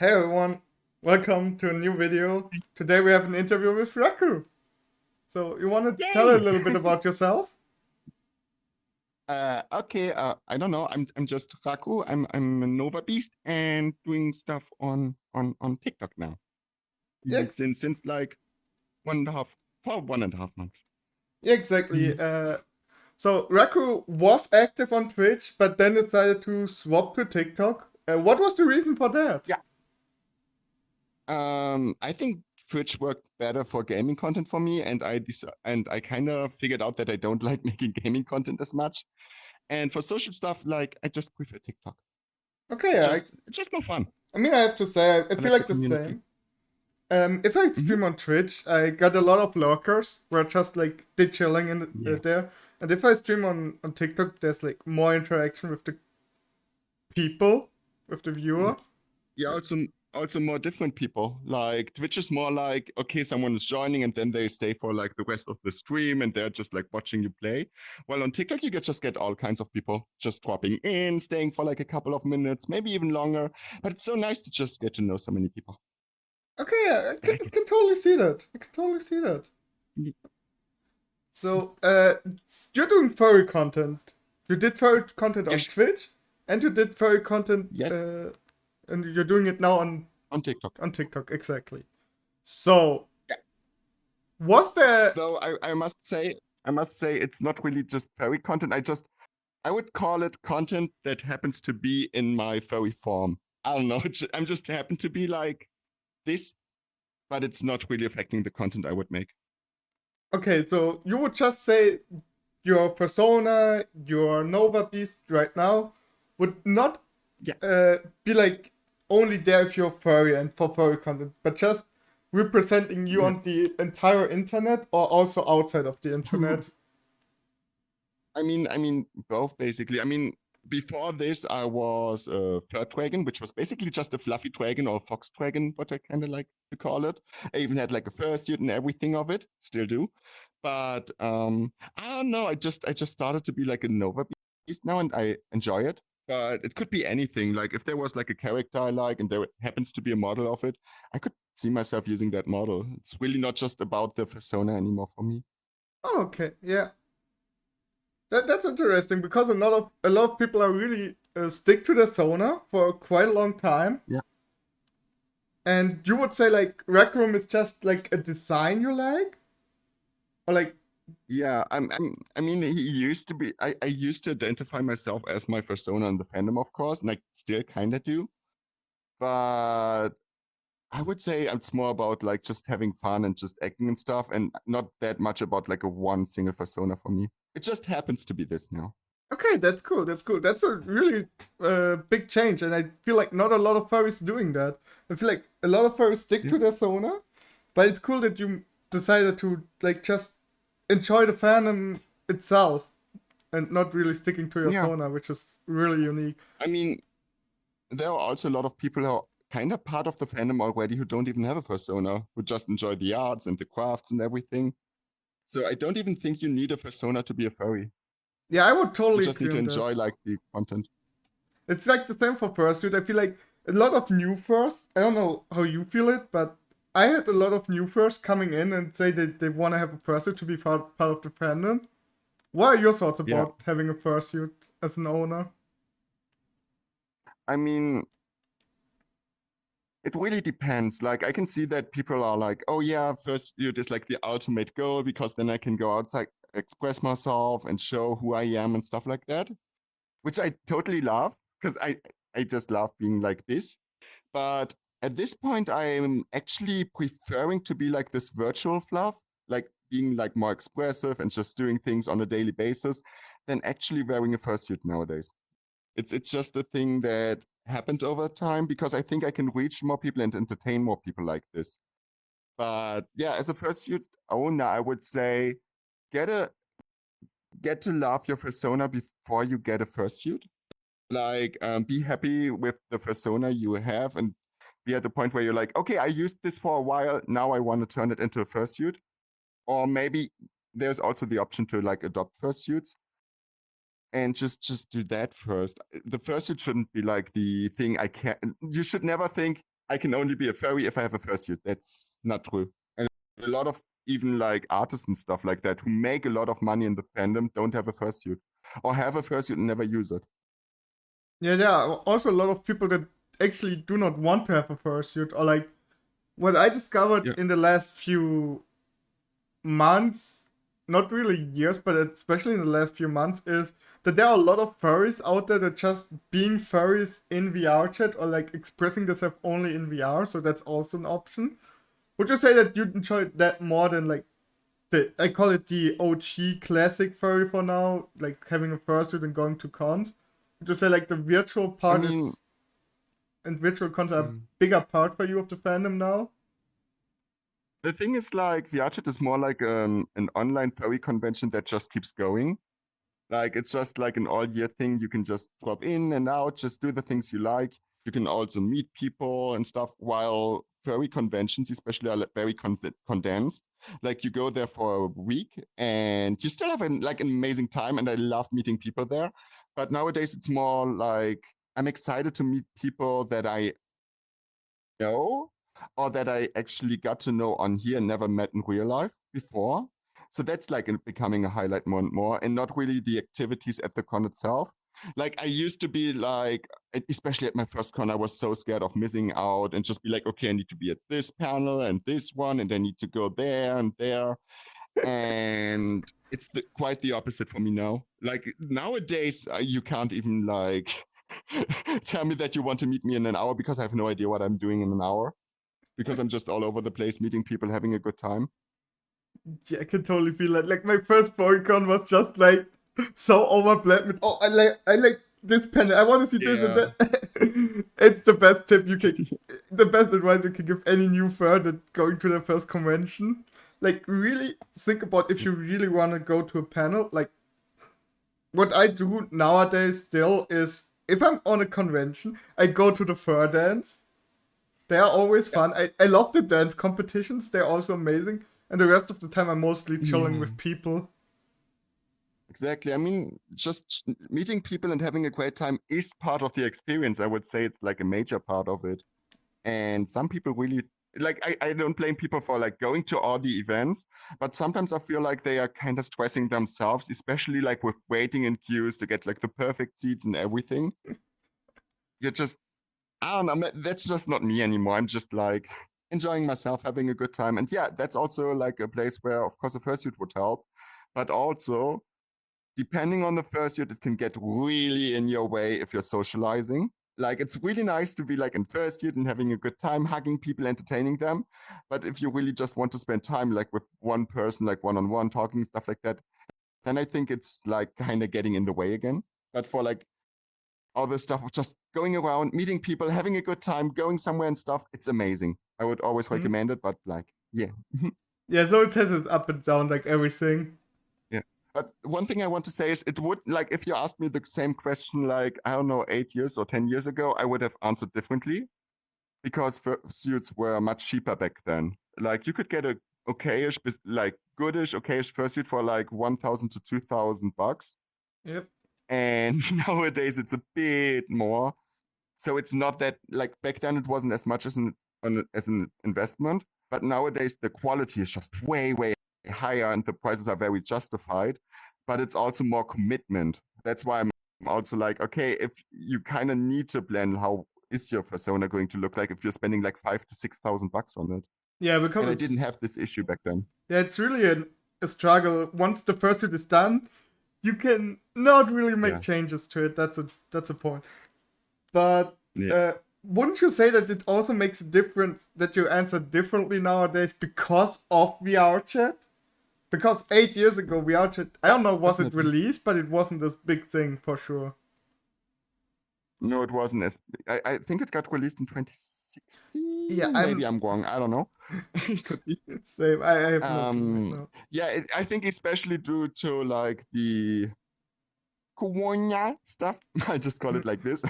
Hey everyone, welcome to a new video. Today we have an interview with Raku. So you want to tell a Yay! little bit about yourself? Okay. I don't know. I'm just Raku. I'm a Nova Beast and doing stuff on TikTok now. Yeah, Since like 1.5 months. yeah, exactly. Mhm. So Raku was active on Twitch, but then decided to swap to TikTok. What was the reason for that? Yeah. I think Twitch worked better for gaming content for me, and I kind of figured out that I don't like making gaming content as much. And for social stuff, like I just prefer TikTok. Okay, It's just more fun. I mean, I have to say, I I feel like the like the community. same. If I Hmm. stream on Twitch, I got a lot of lurkers who are just like they chilling in Yeah. there. And if I stream on TikTok, there's like more interaction with the people, with the viewer. Yeah, also more different people. Like Twitch is more like, okay, someone is joining and then they stay for like the rest of the stream and they're just like watching you play. While on TikTok you just get all kinds of people just dropping in, staying for like a couple of minutes, maybe even longer. But it's so nice to just get to know so many people. Okay, yeah, I like it. can totally see that. I can totally see that. Y- So, you're doing furry content. You did furry content on Yes, Twitch, and you did furry content, yes, and you're doing it now on TikTok. on TikTok, exactly. So, Yeah. was there? Though I must say it's not really just furry content. I would call it content that happens to be in my furry form. I don't know. I'm just happen to be like this, but it's not really affecting the content I would make. Okay, so you would just say your persona, your Nova Beast right now, would not Yeah. be like only there if you're furry and for furry content, but just representing you Yeah. on the entire internet or also outside of the internet. I mean, both basically. I mean, before this, I was a fur dragon, which was basically just a fluffy dragon or a fox dragon, what I kind of like to call it. I even had like a fursuit and everything of it, still do. But I don't know. I just started to be like a Nova beast now, and I enjoy it. But it could be anything. Like if there was like a character I like, and there happens to be a model of it, I could see myself using that model. It's really not just about the persona anymore for me. Oh, okay, yeah, that's interesting because a lot of people are really stick to the Sona for quite a long time, Yeah. and you would say like Rakurim is just like a design you like, or like Yeah, I mean, he used to be. I used to identify myself as my persona in the fandom, of course, and I still kind of do. But I would say it's more about like just having fun and just acting and stuff, and not that much about like a one single persona for me. It just happens to be this now. okay, that's cool. That's cool. That's a really big change, and I feel like not a lot of furries doing that. I feel like a lot of furries stick Yeah, to their Sona, but it's cool that you decided to like just enjoy the fandom itself and not really sticking to your yeah. Sona, which is really unique. I mean, there are also a lot of people who are kind of part of the fandom already who don't even have a persona, who just enjoy the arts and the crafts and everything. So I don't even think you need a persona to be a furry. Yeah, I would You totally just need agree to on that. enjoy like the content. It's like the same for fursuit. I feel like a lot of new furs. I don't know how you feel it, but I had a lot of new furs coming in and say that they want to have a fursuit to be part of the fandom. What are your thoughts Yeah. about having a fursuit as an owner? I mean, it really depends. Like, I can see that people are like, oh, yeah, first you is like the ultimate goal because then I can go outside, express myself, and show who I am and stuff like that, which I totally love because I just love being like this. But at this point, I'm actually preferring to be like this virtual fluff, like being like more expressive and just doing things on a daily basis than actually wearing a fursuit nowadays. It's just a thing that happened over time because I think I can reach more people and entertain more people like this. But yeah, as a fursuit owner, I would say get a get to love your persona before you get a fursuit. Like be happy with the persona you have and be at the point where you're like, okay, I used this for a while, now I want to turn it into a fursuit. Or maybe there's also the option to like adopt fursuits and just do that first. The fursuit shouldn't be like the thing I can't. You should never think I can only be a furry if I have a fursuit. That's not true. And a lot of even like artists and stuff like that who make a lot of money in the fandom don't have a fursuit or have a fursuit and never use it. Yeah, there are also a lot of people that actually do not want to have a fursuit, or like what I discovered Yeah. in the last few months, not really years, but especially in the last few months, is that there are a lot of furries out there that just being furries in VRChat or like expressing themselves only in VR, so that's also an option. Would you say that you enjoy that more than like I call it the OG classic furry for now, like having a fursuit and going to cons? Would you say like the virtual I part mean, is and virtual cons are a mm, bigger part for you of the fandom now? the thing is like VRChat is more like an online furry convention that just keeps going. Like it's just like an all-year thing. You can just drop in and out, just do the things you like. You can also meet people and stuff. While furry conventions, especially, are like very condensed. Like you go there for a week and you still have like an amazing time. And I love meeting people there. But nowadays, it's more like I'm excited to meet people that I know or that I actually got to know on here and never met in real life before. So that's like becoming a highlight more and more, and not really the activities at the con itself. Like I used to be like, especially at my first con, I was so scared of missing out and just be like, okay, I need to be at this panel and this one, and I need to go there and there. And it's quite the opposite for me now. Like nowadays, you can't even like tell me that you want to meet me in an hour because I have no idea what I'm doing in an hour because I'm just all over the place meeting people, having a good time. Yeah, I can totally feel that. Like my first Porycon was just like so overblamed with, oh, I like this panel. I want to see this and Yeah. that. It's the best tip you can, the best advice you can give any new fur that going to their first convention. Like really think about if you really want to go to a panel. Like what I do nowadays still is if I'm on a convention, I go to the fur dance. They are always fun. I love the dance competitions. They're also amazing. And the rest of the time, I'm mostly chilling Yeah. with people. Exactly. I mean, just meeting people and having a great time is part of the experience. I would say it's like a major part of it. And some people really like I don't blame people for like going to all the events, but sometimes I feel like they are kind of stressing themselves, especially like with waiting in queues to get like the perfect seats and everything. You're just I don't know, that's just not me anymore. I'm just like enjoying myself, having a good time. And yeah, that's also like a place where of course a fursuit would help. But also depending on the fursuit, it can get really in your way if you're socializing. Like it's really nice to be like in fursuit and having a good time, hugging people, entertaining them. But if you really just want to spend time like with one person, like one-on-one, talking, stuff like that, then I think it's like kind of getting in the way again. But for like all this stuff of just going around, meeting people, having a good time, going somewhere and stuff, it's amazing. I would always Hmm? recommend it, but like, yeah. Yeah, so it has its up and down like everything. Yeah. But one thing I want to say is it would like if you asked me the same question like I don't know 8 years or 10 years ago, I would have answered differently because fursuits were much cheaper back then. Like you could get a okayish, like goodish, okayish fursuit for like 1,000 to 2,000 bucks, Yep. and nowadays it's a bit more. So it's not that like back then it wasn't as much as an investment, but nowadays the quality is just way higher and the prices are very justified. But it's also more commitment. That's why I'm also like, okay, if you kind of need to plan how is your persona going to look like if you're spending like 5,000 to 6,000 bucks on it. Yeah, because And I it's didn't have this issue back then. yeah, it's really a struggle. Once the fursuit is done, you can not really make Yeah. changes to it. That's a point. But Yeah. uh, wouldn't you say that it also makes a difference that you answer differently nowadays because of VR chat? Because 8 years ago, VR chat, I don't know, was it Definitely. released, but it wasn't this big thing for sure. No, it wasn't as I think it got released in Yeah, 2016. Maybe I'm I'm wrong. I don't know. Could be. same. I have no clue right now. Yeah, I think especially due to like the Corona stuff, I just call it like this.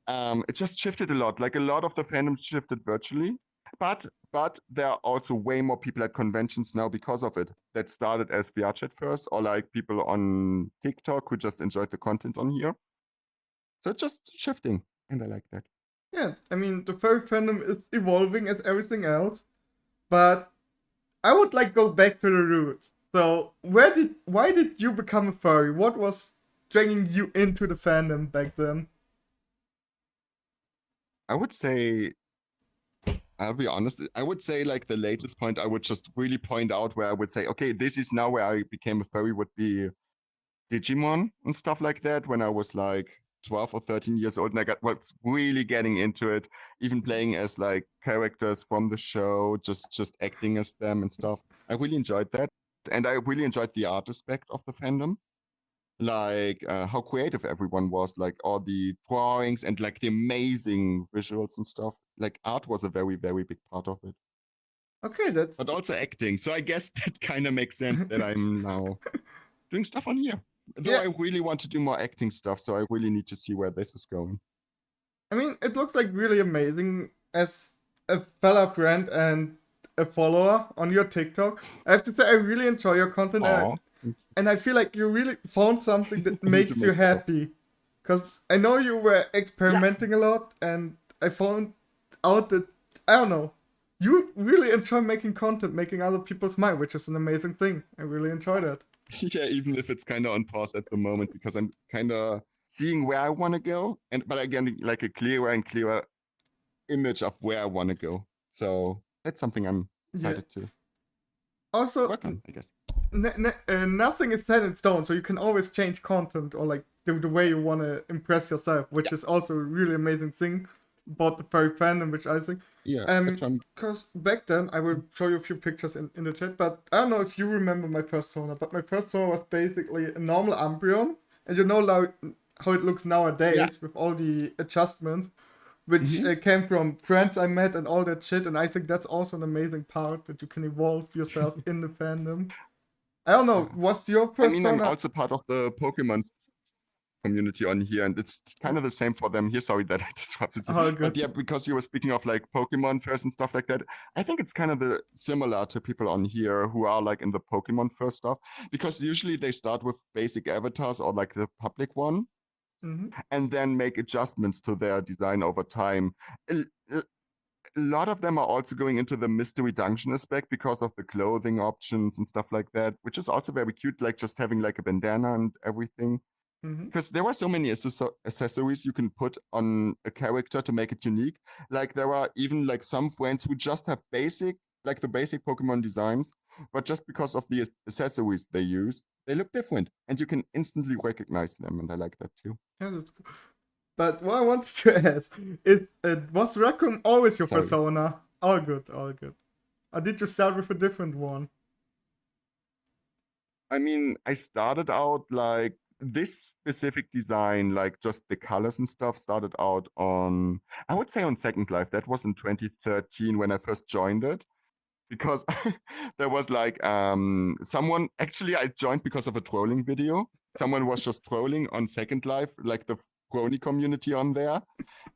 It just shifted a lot. Like a lot of the fandom shifted virtually, but there are also way more people at conventions now because of it. That started as vrchat first, or like people on TikTok who just enjoyed the content on here. So it's just shifting, and I like that. Yeah, I mean, the furry fandom is evolving as everything else, but I would like go back to the roots. So, why did you become a furry? What was dragging you into the fandom back then? I would say, I'll be honest, I would say like the latest point I would just really point out where I would say, okay, this is now where I became a furry would be Digimon and stuff like that when I was like 12 or 13 years old and was really getting into it, even playing as like characters from the show, just acting as them and stuff. I really enjoyed that. And I really enjoyed the art aspect of the fandom. Like how creative everyone was, like all the drawings and like the amazing visuals and stuff. Like art was a very, very big part of it. Okay, that's But also acting. So I guess that kind of makes sense that I'm now doing stuff on here. Though yeah. I really want to do more acting stuff, so I really need to see where this is going. I mean, it looks like really amazing as a fella friend and a follower on your TikTok. I have to say, I really enjoy your content, Oh, and I feel like you really found something that I need to makes you make better. happy. Because I know you were Yeah, experimenting a lot, and I found out that, I don't know, you really enjoy making content, making other people smile, which is an amazing thing. I really enjoy that. yeah. Even if it's kind of on pause at the moment because I'm kind of seeing where I want to go, and but again, like a clearer and clearer image of where I want to go. So that's something I'm Yeah. excited to Also, work on, I guess. nothing is set in stone, so you can always change content or like the way you want to impress yourself, which Yeah, is also a really amazing thing about the furry fandom, which I think. yeah. That's what I'm. Because back then, I will show you a few pictures in the chat, but I don't know if you remember my persona, but my persona was basically a normal Umbreon, and you know how it looks Yeah. nowadays with all the adjustments, which Hmm. came from friends I met and all that shit, and I think that's also an amazing part that you can evolve yourself in the fandom. I don't know. Yeah. Was your I mean, I'm persona? also part of the Pokemon community on here, and it's kind of the same for them here. Sorry that I disrupted you, Oh, but good. yeah, because you were speaking of like Pokemon first and stuff like that, I think it's kind of the similar to people on here who are like in the Pokemon first stuff, because usually they start with basic avatars or like the public one, Mm-hmm. and then make adjustments to their design over time. A, a lot of them are also going into the mystery dungeon aspect because of the clothing options and stuff like that, which is also very cute, like just having like a bandana and everything Mm-hmm. because there were so many accessories you can put on a character to make it unique. Like there are even like some friends who just have like the basic Pokemon designs, but just because of the accessories they use, they look different, and you can instantly recognize them, and I like that too. Yeah, that's cool. But what I wanted to ask is, was Rakurim always your Sorry. persona? All good, all good. Or did you start with a different one? I mean, I started out like this specific design, like just the colors and stuff, started out on, I would say on Second Life. That was in 2013 when I first joined it. Because there was like someone actually I joined because of a trolling video. Someone was just trolling on Second Life, like the Crony community on there,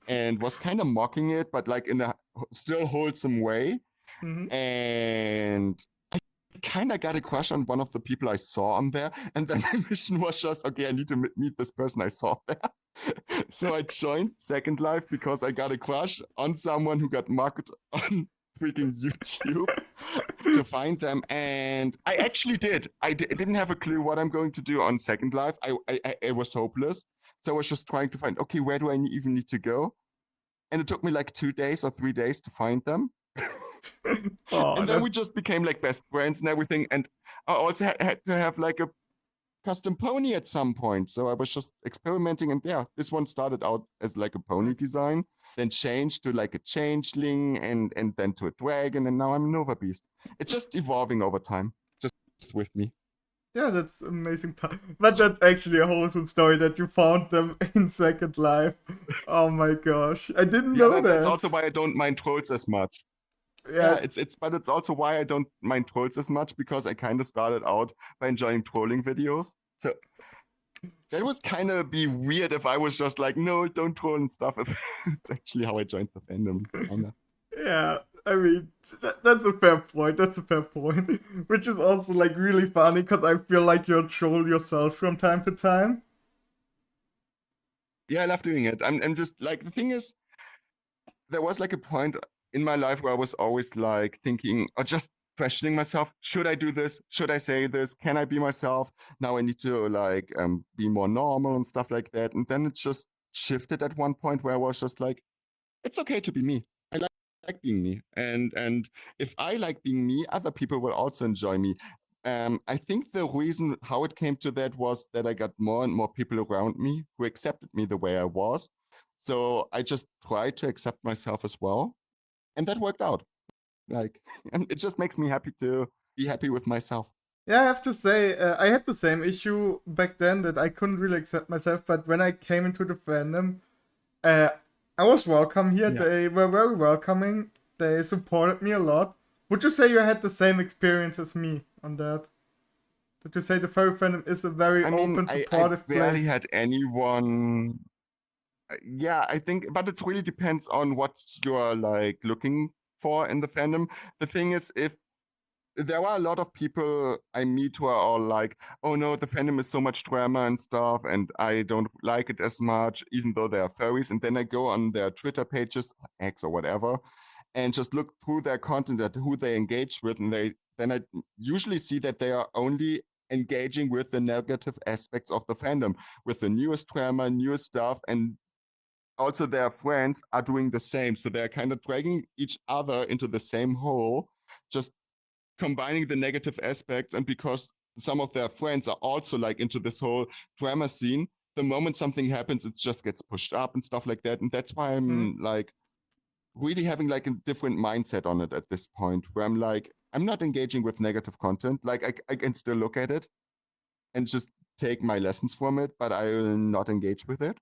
and was kind of mocking it, but like in a still wholesome way. Mm-hmm. And I kind of got a crush on one of the people I saw on there, and then my mission was just okay. I need to meet this person I saw there. So I joined Second Life because I got a crush on someone who got mocked on freaking YouTube to find them, and I actually did. Didn't have a clue what I'm going to do on Second Life. I was hopeless, so I was just trying to find. Okay, where do I even need to go? And it took me like 2 days or 3 days to find them, Oh, and then we that's just became like best friends and everything. And I also had to have like a custom pony at some point. So I was just experimenting, and yeah, this one started out as like a pony design, then changed to like a changeling, and then to a dragon, and now I'm a Nova Beast. It's just evolving over time, just with me. yeah, that's amazing part. But that's actually a wholesome story that you found them in Second Life. Oh my gosh, I didn't Yeah, know that's also that. why I don't mind trolls as much. Yeah, Yeah, but it's also why I don't mind trolls as much because I kind of started out by enjoying trolling videos. So that was kind of be weird if I was just like, no, don't troll and stuff. It's actually how I joined the fandom, kind of. yeah. I mean, that's a fair point. That's a fair point. Which is also like really funny because I feel like you're a troll yourself from time to time. Yeah, I love doing it. I'm just like the thing is, there was like a point in my life where I was always like thinking or just questioning myself, should I do this? Should I say this? Can I be myself? Now I need to like be more normal and stuff like that. And then it just shifted at one point where I was just like, it's okay to be me. I like being me. And if I like being me, other people will also enjoy me. I think the reason how it came to that was that I got more and more people around me who accepted me the way I was. So I just tried to accept myself as well. And that worked out. Like, and it just makes me happy to be happy with myself. Yeah, I have to say, I had the same issue back then that I couldn't really accept myself. But when I came into the fandom, uh, I was welcome here. Yeah. They were very welcoming. They supported me a lot. Would you say you had the same experience as me on that? Did you say the furry fandom is a very I mean, open, I supportive barely place? had anyone. Yeah, I think, but it really depends on what you're like looking for in the fandom. The thing is, if there are a lot of people I meet who are all like, oh no, the fandom is so much drama and stuff, and I don't like it as much, even though they are furries. And then I go on their Twitter pages, X or whatever, and just look through their content at who they engage with, and then I usually see that they are only engaging with the negative aspects of the fandom, with the newest drama, newest stuff, and also their friends are doing the same. So they're kind of dragging each other into the same hole, just combining the negative aspects. And because some of their friends are also like into this whole drama scene, the moment something happens, it just gets pushed up and stuff like that. And that's why Hmm? I'm like really having like a different mindset on it at this point, where I'm like, I'm not engaging with negative content. Like I can still look at it and just take my lessons from it, but I will not engage with it.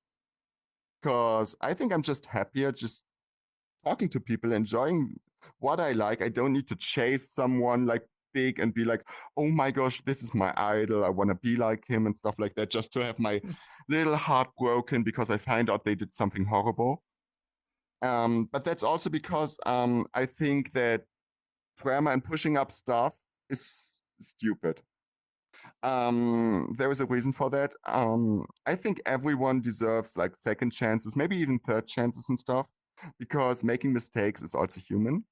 Because I think I'm just happier just talking to people, enjoying what I like. I don't need to chase someone like big and be like, oh my gosh, this is my idol. I want to be like him and stuff like that, just to have my little heart broken because I find out they did something horrible. But that's also because I think that drama and pushing up stuff is stupid. There is a reason for that. I think everyone deserves like second chances, maybe even third chances and stuff, because making mistakes is also human.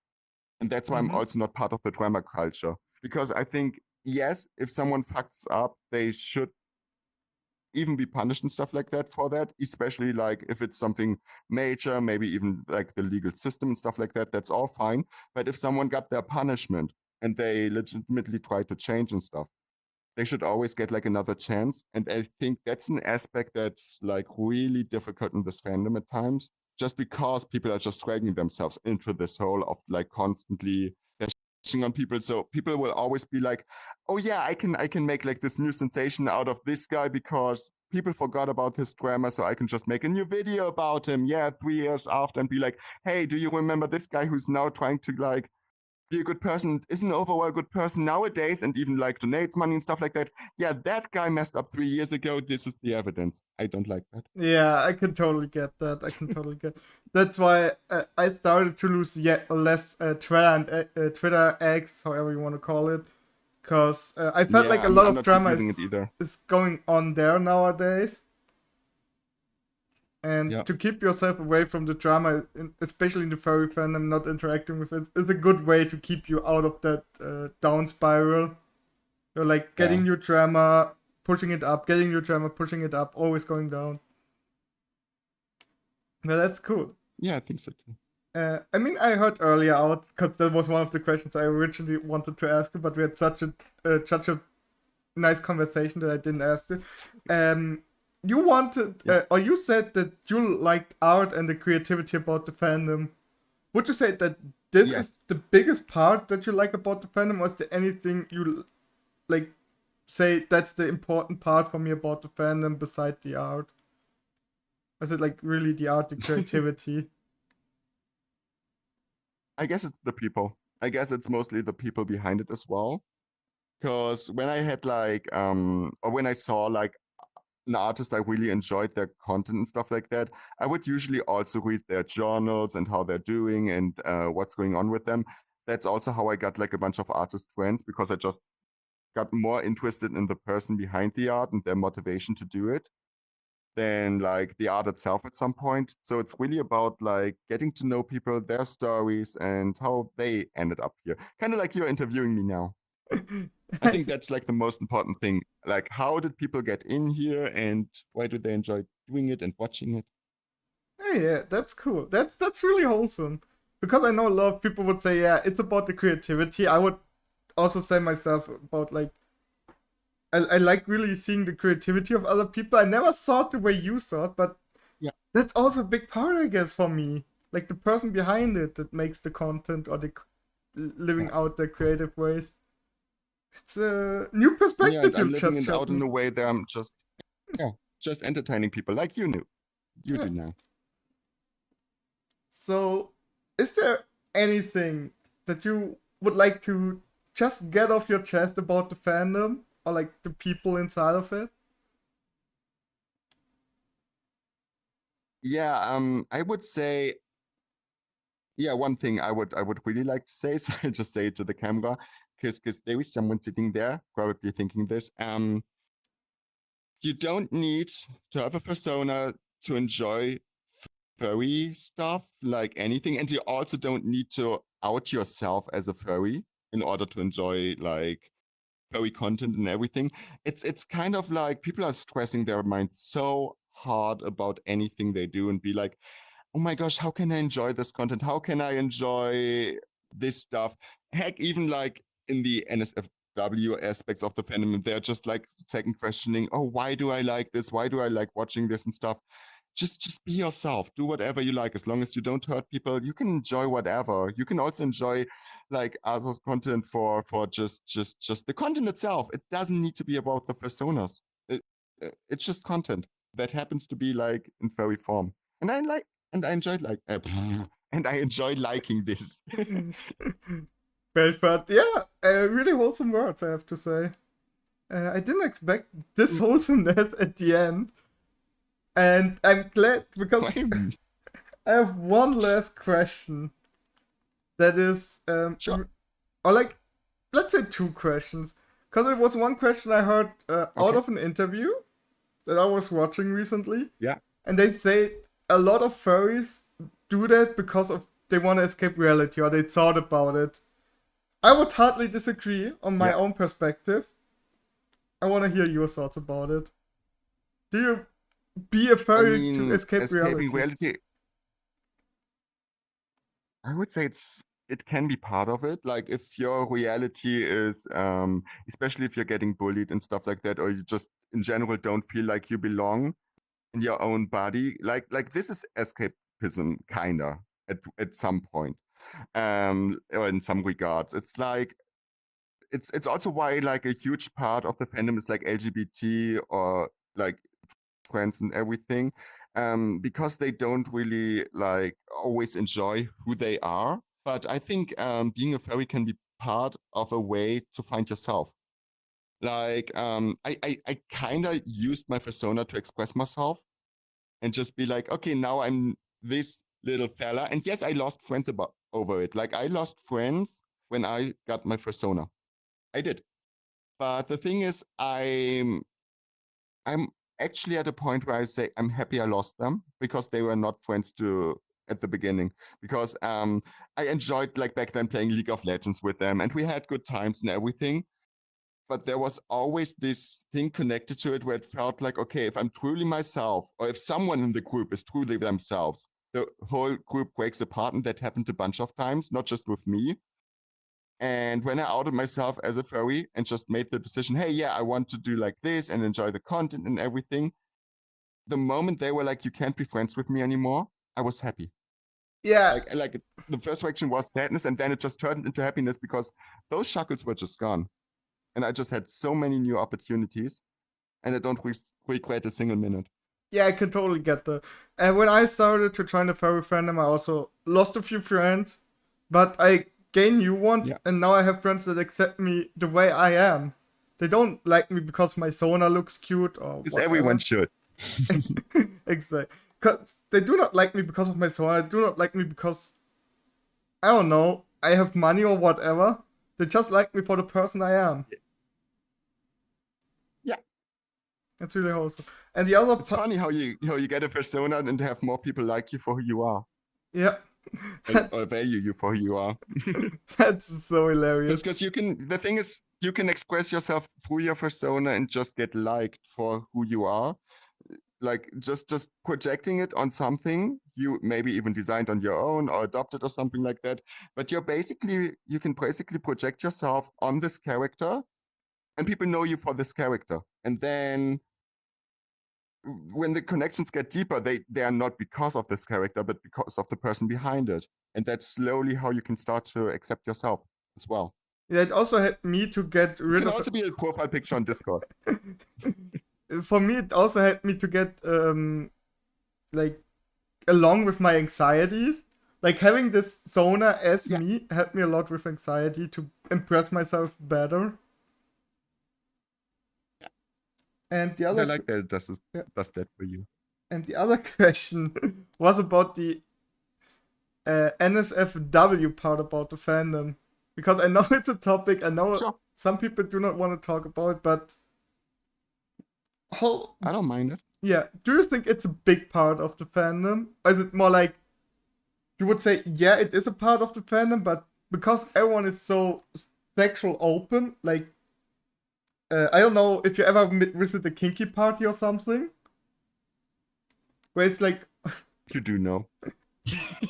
And that's why I'm Mm-hmm. also not part of the drama culture. Because I think, yes, if someone fucks up, they should even be punished and stuff like that for that, especially like if it's something major, maybe even like the legal system and stuff like that, that's all fine. But if someone got their punishment and they legitimately try to change and stuff, they should always get like another chance. And I think that's an aspect that's like really difficult in this fandom at times, just because people are just dragging themselves into this hole of like constantly bashing on people. So people will always be like, oh yeah, I can make like this new sensation out of this guy because people forgot about his drama, so I can just make a new video about him, yeah, 3 years after, and be like, hey, do you remember this guy who's now trying to like be a good person, is an overall good person nowadays, and even like donates money and stuff like that. Yeah, that guy messed up 3 years ago. This is the evidence. I don't like that. Yeah, I can totally get that. I can totally get. That's why I started to lose yet less Twitter and Twitter X, however you want to call it, because I felt like Yeah, a I'm, lot I'm of not drama using it either. is going on there nowadays, and Yeah, to keep yourself away from the drama, especially in the furry fandom, not interacting with it, is a good way to keep you out of that down spiral. You're like yeah, getting your drama, pushing it up, getting your drama, pushing it up, always going down. Well, that's cool. yeah. I think so too. I mean, I heard earlier out because that was one of the questions I originally wanted to ask you, but we had such a nice conversation that I didn't ask it. You wanted, Yeah. or you said that you liked art and the creativity about the fandom. Would you say that this is Yes. the biggest part that you like about the fandom, or is there anything you like say that's the important part for me about the fandom beside the art? Is it like really the art, the creativity? I guess it's the people. I guess it's mostly the people behind it as well. Because when I had like, or when I saw like an artist I really enjoyed their content and stuff like that, I would usually also read their journals and how they're doing and what's going on with them. That's also how I got like a bunch of artist friends, because I just got more interested in the person behind the art and their motivation to do it. than like the art itself at some point. So it's really about like getting to know people, their stories, and how they ended up here. Kind of like you're interviewing me now. I think that's like the most important thing. Like, how did people get in here, and why do they enjoy doing it and watching it? Yeah, that's cool. That's really wholesome. Because I know a lot of people would say, yeah, it's about the creativity. I would also say myself about like I like really seeing the creativity of other people. I never thought the way you thought, but Yeah. that's also a big part, I guess, for me. Like the person behind it that makes the content or the living out their creative ways. It's a new Yeah, perspective and I'm you living just it showed out in me. a way that I'm just entertaining people like you do Yeah. now. So, is there anything that you would like to just get off your chest about the fandom or like the people inside of it? Yeah, I would say, yeah, one thing I would really like to say, so I just say it to the camera, because there is someone sitting there probably thinking this. You don't need to have a persona to enjoy furry stuff, like anything, and you also don't need to out yourself as a furry in order to enjoy like furry content and everything. It's kind of like people are stressing their mind so hard about anything they do and be like, oh my gosh, how can I enjoy this content? How can I enjoy this stuff? Heck, even like in the NSFW aspects of the fandom, they're just like second questioning, oh, why do I like this? Why do I like watching this and stuff? Just be yourself. Do whatever you like. As long as you don't hurt people, you can enjoy whatever. You can also enjoy like others' content for just the content itself. It doesn't need to be about the personas. It's just content that happens to be like in furry form. And I like and I enjoyed like and I enjoy liking this. Great, but yeah, really wholesome words, I have to say. I didn't expect this wholesomeness at the end. And I'm glad because I have one last question. That is, Sure. or like, let's say two questions. Because it was one question I heard out Okay. of an interview that I was watching recently. Yeah. And they say a lot of furries do that because of they want to escape reality or they thought about it. I would hardly disagree on my Yeah. own perspective. I want to hear your thoughts about it. Do you be a I furry to mean, escape escaping reality? reality. I would say it can be part of it. Like if your reality is, especially if you're getting bullied and stuff like that, or you just in general don't feel like you belong in your own body. Like this is escapism, kinda at some point, or in some regards. It's like it's also why like a huge part of the fandom is like LGBT or like trans and everything, because they don't really like always enjoy who they are. But I think being a furry can be part of a way to find yourself. Like I kind of used my persona to express myself and just be like, okay, now I'm this little fella. And yes, I lost friends about over it. Like I lost friends when I got my persona. I did. But the thing is, I'm actually at a point where I say I'm happy I lost them because they were not friends to at the beginning. Because I enjoyed like back then playing League of Legends with them and we had good times and everything. But there was always this thing connected to it where it felt like, okay, if I'm truly myself, or if someone in the group is truly themselves, the whole group breaks apart, and that happened a bunch of times, not just with me. And when I outed myself as a furry and just made the decision, hey, yeah, I want to do like this and enjoy the content and everything, the moment they were like, you can't be friends with me anymore, I was happy. Yeah, Like the first reaction was sadness, and then it just turned into happiness because those shackles were just gone. And I just had so many new opportunities, and I don't regret a single minute. yeah, I can totally get that. And when I started to join the furry fandom, I also lost a few friends, but I gained new ones, Yeah, and now I have friends that accept me the way I am. They don't like me because my Sona looks cute or because everyone whatever. should. Exactly. 'Cause they do not like me because of my Sona. They do not like me because I don't know. I have money or whatever. They just like me for the person I am. Yeah, It's really wholesome. And the other It's funny how you get a persona and have more people like you for who you are. Yeah. Or value you for who you are. That's so hilarious. Because the thing is, you can express yourself through your persona and just get liked for who you are. Like just projecting it on something you maybe even designed on your own or adopted or something like that. But you can basically project yourself on this character and people know you for this character. And then when the connections get deeper, they are not because of this character, but because of the person behind it. And that's slowly how you can start to accept yourself as well. Yeah, it also helped me to get rid It of. can also be a profile picture on Discord. For me, it also helped me to get like along with my anxieties. Like having this Sona as me helped me a lot with anxiety to impress myself better. Yeah. And the other I like that it does that for you. And the other question was about the NSFW part about the fandom. Because I know it's a topic, I know some people do not want to talk about, but how... I don't mind it. Yeah, do you think it's a big part of the fandom? Or is it more like, you would say, yeah, it is a part of the fandom, but because everyone is so sexual open, like, I don't know if you ever visit a kinky party or something, where it's like... You do know.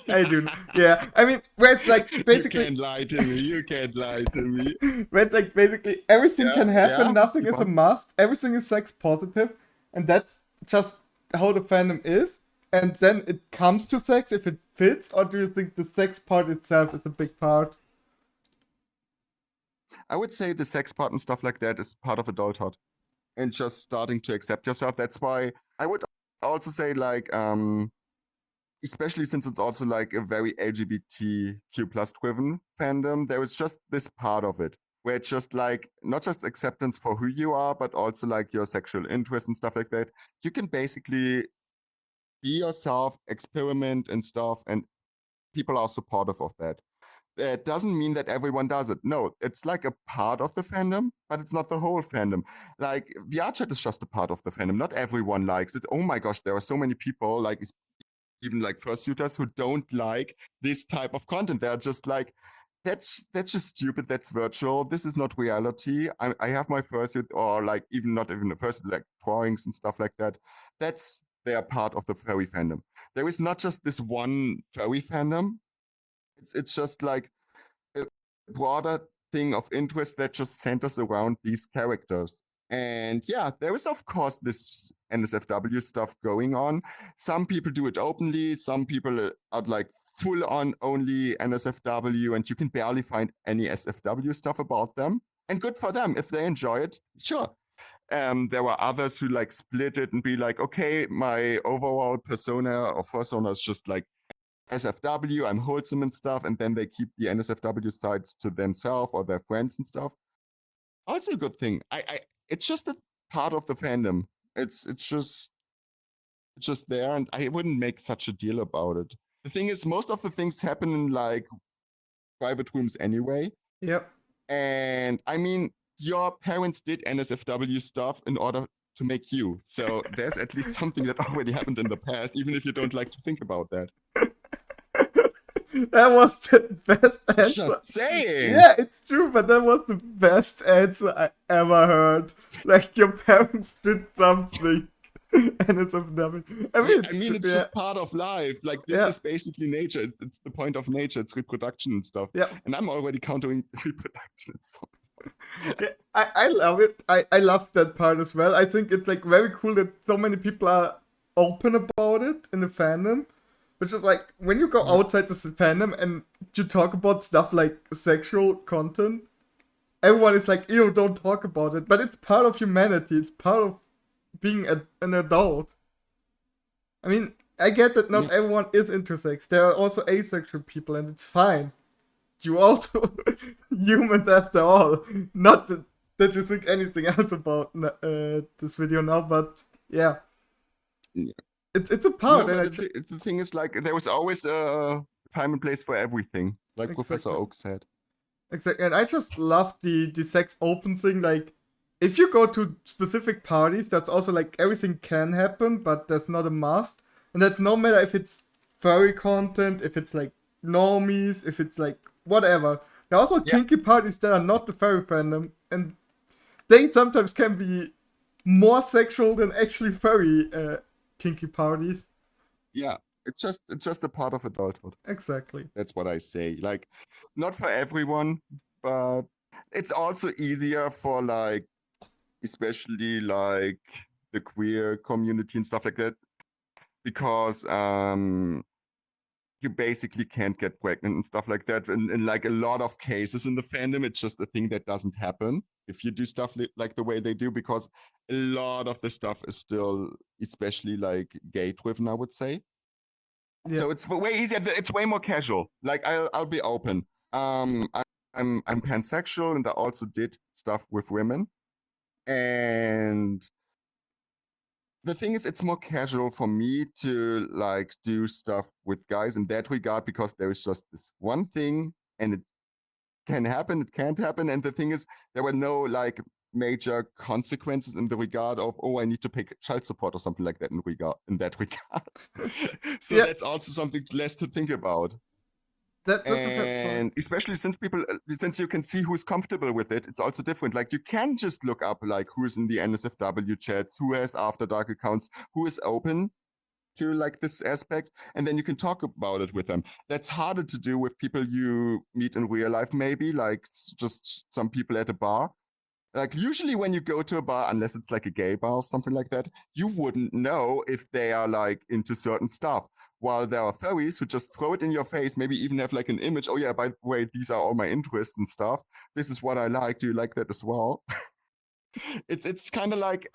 I do. Yeah. I mean, where it's like basically... You can't lie to me. You can't lie to me. Where it's like basically everything can happen, nothing is a must, everything is sex positive, and that's just how the fandom is. And then it comes to sex if it fits, or do you think the sex part itself is a big part? I would say the sex part and stuff like that is part of adulthood. And just starting to accept yourself. That's why I would also say, like, especially since it's also like a very LGBTQ plus driven fandom, there is just this part of it where it's just like not just acceptance for who you are, but also like your sexual interests and stuff like that. You can basically be yourself, experiment and stuff, and people are supportive of that. It doesn't mean that everyone does it. No, it's like a part of the fandom, but it's not the whole fandom. Like vrchat is just a part of the fandom. Not everyone likes it. Oh my gosh, there are so many people, like even like fursuiters, who don't like this type of content. They're just like, that's just stupid. That's virtual. This is not reality. I have my fursuit, or like even not even a fursuit, like drawings and stuff like that. They are part of the furry fandom. There is not just this one furry fandom. It's just like a broader thing of interest that just centers around these characters. And yeah, there is of course this NSFW stuff going on. Some people do it openly. Some people are like full on only NSFW, and you can barely find any SFW stuff about them. And good for them. If they enjoy it, sure. There were others who like split it and be like, okay, my overall persona or persona is just like SFW, I'm wholesome and stuff, and then they keep the NSFW sides to themselves or their friends and stuff. Also a good thing. It's just a part of the fandom. It's just there, and I wouldn't make such a deal about it. The thing is, most of the things happen in like private rooms anyway. Yep. And I mean, your parents did NSFW stuff in order to make you. So there's at least something that already happened in the past, even if you don't like to think about that. That was the best answer. Just saying. Yeah, it's true, but that was the best answer I ever heard. Like, your parents did something. NSFW. I mean, it's just part of life. Like, this is basically nature. It's the point of nature. It's reproduction and stuff. Yeah. And I'm already countering reproduction. Yeah, I love it. I love that part as well. I think it's like very cool that so many people are open about it in the fandom. Which is like, when you go outside this fandom and you talk about stuff like sexual content, everyone is like, ew, don't talk about it. But it's part of humanity. It's part of being an adult. I mean, I get that not everyone is into sex. There are also asexual people, and it's fine. You also humans after all. Not that you think anything else about this video now, but yeah. It's a part. No, the thing is, like, there was always a time and place for everything, like Professor Oak said. Exactly, and I just love the sex open thing. Like, if you go to specific parties, that's also like everything can happen, but there's not a must. And that's no matter if it's furry content, if it's like normies, if it's like whatever. There are also Yeah. kinky parties that are not the furry fandom, and they sometimes can be more sexual than actually furry kinky parties. Yeah. It's just a part of adulthood. Exactly. That's what I say. Like, not for everyone, but it's also easier for like, especially like the queer community and stuff like that, because you basically can't get pregnant and stuff like that. And in like a lot of cases in the fandom, it's just a thing that doesn't happen if you do stuff like the way they do, because a lot of the stuff is still, especially like gay driven, I would say. Yeah. So it's way easier. It's way more casual. Like I'll be open. I'm pansexual, and I also did stuff with women. And the thing is, it's more casual for me to like do stuff with guys in that regard, because there is just this one thing, and it can happen, it can't happen. And the thing is, there were no like major consequences in the regard of, oh, I need to pay child support or something like that in that regard. So Yeah. that's also something less to think about. That's a fair point. And especially since you can see who's comfortable with it, it's also different. Like you can just look up like who's in the NSFW chats, who has after dark accounts, who is open to like this aspect, and then you can talk about it with them. That's harder to do with people you meet in real life, maybe like just some people at a bar. Like usually when you go to a bar, unless it's like a gay bar or something like that, you wouldn't know if they are like into certain stuff. While there are furries who just throw it in your face, maybe even have like an image. Oh yeah, by the way, these are all my interests and stuff. This is what I like. Do you like that as well? It's kind of like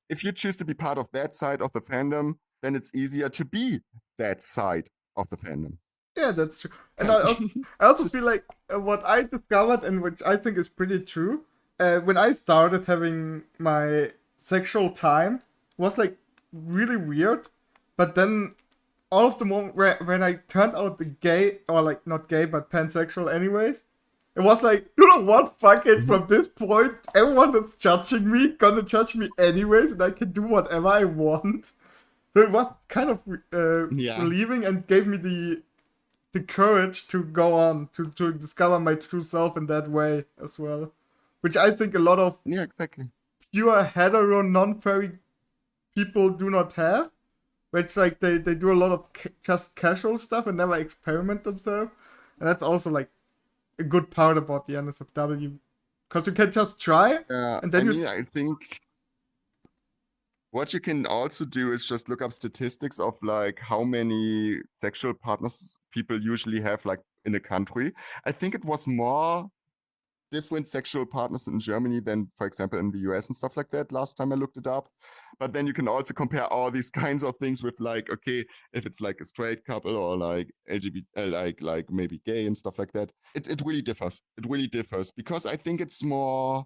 if you choose to be part of that side of the fandom, then it's easier to be that side of the fandom. Yeah, that's true. And And I also just feel like what I discovered, and which I think is pretty true, when I started having my sexual time, was like really weird. But then all of the moment when I turned out the gay, or like not gay, but pansexual anyways, it was like, you know what, fuck it, Mhm. from this point, everyone that's judging me, gonna judge me anyways, and I can do whatever I want. So it was kind of Yeah, relieving, and gave me the courage to go on to discover my true self in that way as well, which I think a lot of yeah, exactly. pure hetero non-furry people do not have, which like they do a lot of just casual stuff and never experiment themselves, and that's also like a good part about the NSFW, because you can just try, and I then you mean, I think what you can also do is just look up statistics of like how many sexual partners people usually have like in a country. I think it was more different sexual partners in Germany than, for example, in the US and stuff like that last time I looked it up. But then you can also compare all these kinds of things with like, okay, if it's like a straight couple or like LGBT, like maybe gay and stuff like that. It really differs. It really differs, because I think it's more,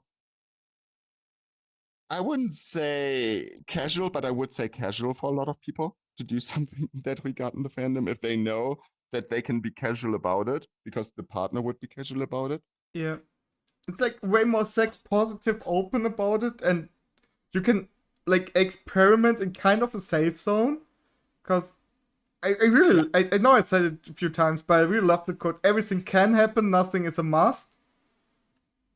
I wouldn't say casual, but I would say casual for a lot of people to do something in that regard in the fandom, if they know that they can be casual about it because the partner would be casual about it. yeah, it's like way more sex positive, open about it, and you can like experiment in kind of a safe zone, because I Yeah. really I know I said it a few times, but I really love the quote, everything can happen, nothing is a must.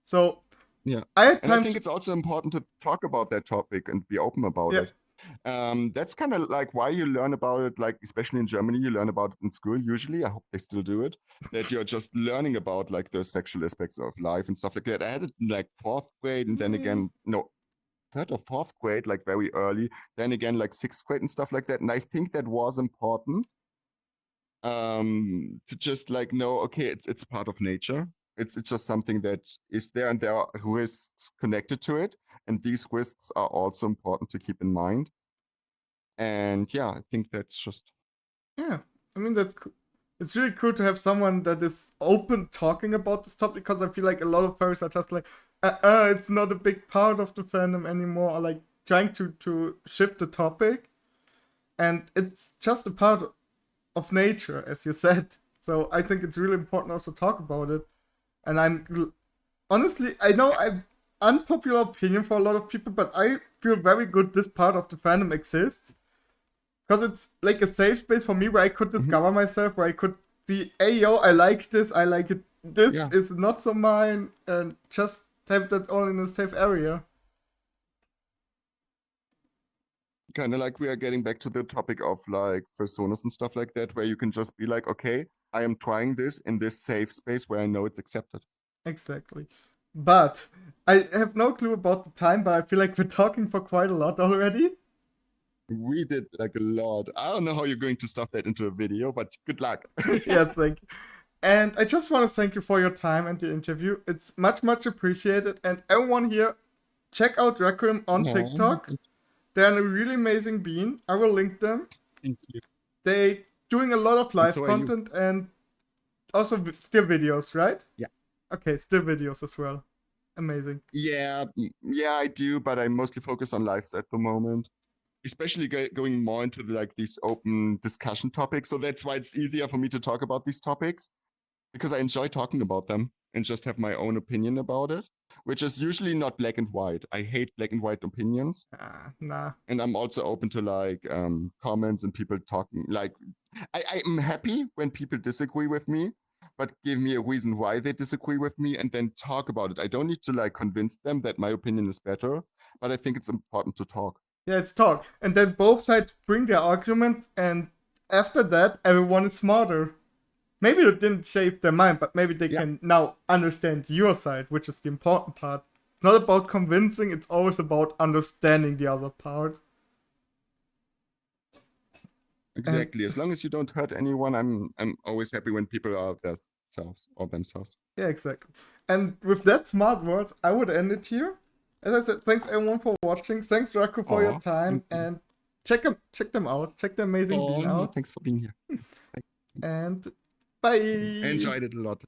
So Yeah. I had And I times, think it's also important to talk about that topic and be open about yeah, it. That's kind of like why you learn about it, like especially in Germany, you learn about it in school usually. I hope they still do it. That you're just learning about like the sexual aspects of life and stuff like that. I had it in like fourth grade, and then again, no, third or fourth grade, like very early. Then again, like sixth grade and stuff like that. And I think that was important to just like know, okay, it's part of nature. It's just something that is there, and there are risks connected to it, and these risks are also important to keep in mind. And yeah, I think that's just yeah, I mean that's it's really cool to have someone that is open talking about this topic, because I feel like a lot of furries are just like, it's not a big part of the fandom anymore, or like trying to shift the topic, and it's just a part of nature, as you said. So I think it's really important also to talk about it, and honestly, I know unpopular opinion for a lot of people, but I feel very good this part of the fandom exists. Because it's like a safe space for me where I could discover myself, where I could see, hey, yo, I like this, I like it. This is not so mine, and just have that all in a safe area. Kind of like we are getting back to the topic of like personas and stuff like that, where you can just be like, okay, I am trying this in this safe space where I know it's accepted. Exactly. But I have no clue about the time, but I feel like we're talking for quite a lot already. We did like a lot. I don't know how you're going to stuff that into a video, but good luck. Yeah, thank you. And I just want to thank you for your time and the interview. It's much, much appreciated. And everyone here, check out Rakurim on TikTok. They're a really amazing bean. I will link them. Thank you. They doing a lot of live content and also still videos, right? Yeah. Okay, still videos as well. Amazing. Yeah, I do, but I mostly focus on lives at the moment. Especially going more into like these open discussion topics. So that's why it's easier for me to talk about these topics, because I enjoy talking about them and just have my own opinion about it, which is usually not black and white. I hate black and white opinions. Nah. And I'm also open to like comments and people talking. Like I'm happy when people disagree with me, but give me a reason why they disagree with me and then talk about it. I don't need to like convince them that my opinion is better, but I think it's important to talk. Yeah, it's talk. And then both sides bring their argument, and after that, everyone is smarter. Maybe they didn't change their mind, but maybe they can now understand your side, which is the important part. It's not about convincing, it's always about understanding the other part. Exactly. As long as you don't hurt anyone, I'm always happy when people are themselves. Yeah, exactly. And with that smart words, I would end it here. As I said, thanks everyone for watching. Thanks Raku for your time, and check them out. Check the amazing bean out. Thanks for being here. And bye. I enjoyed it a lot.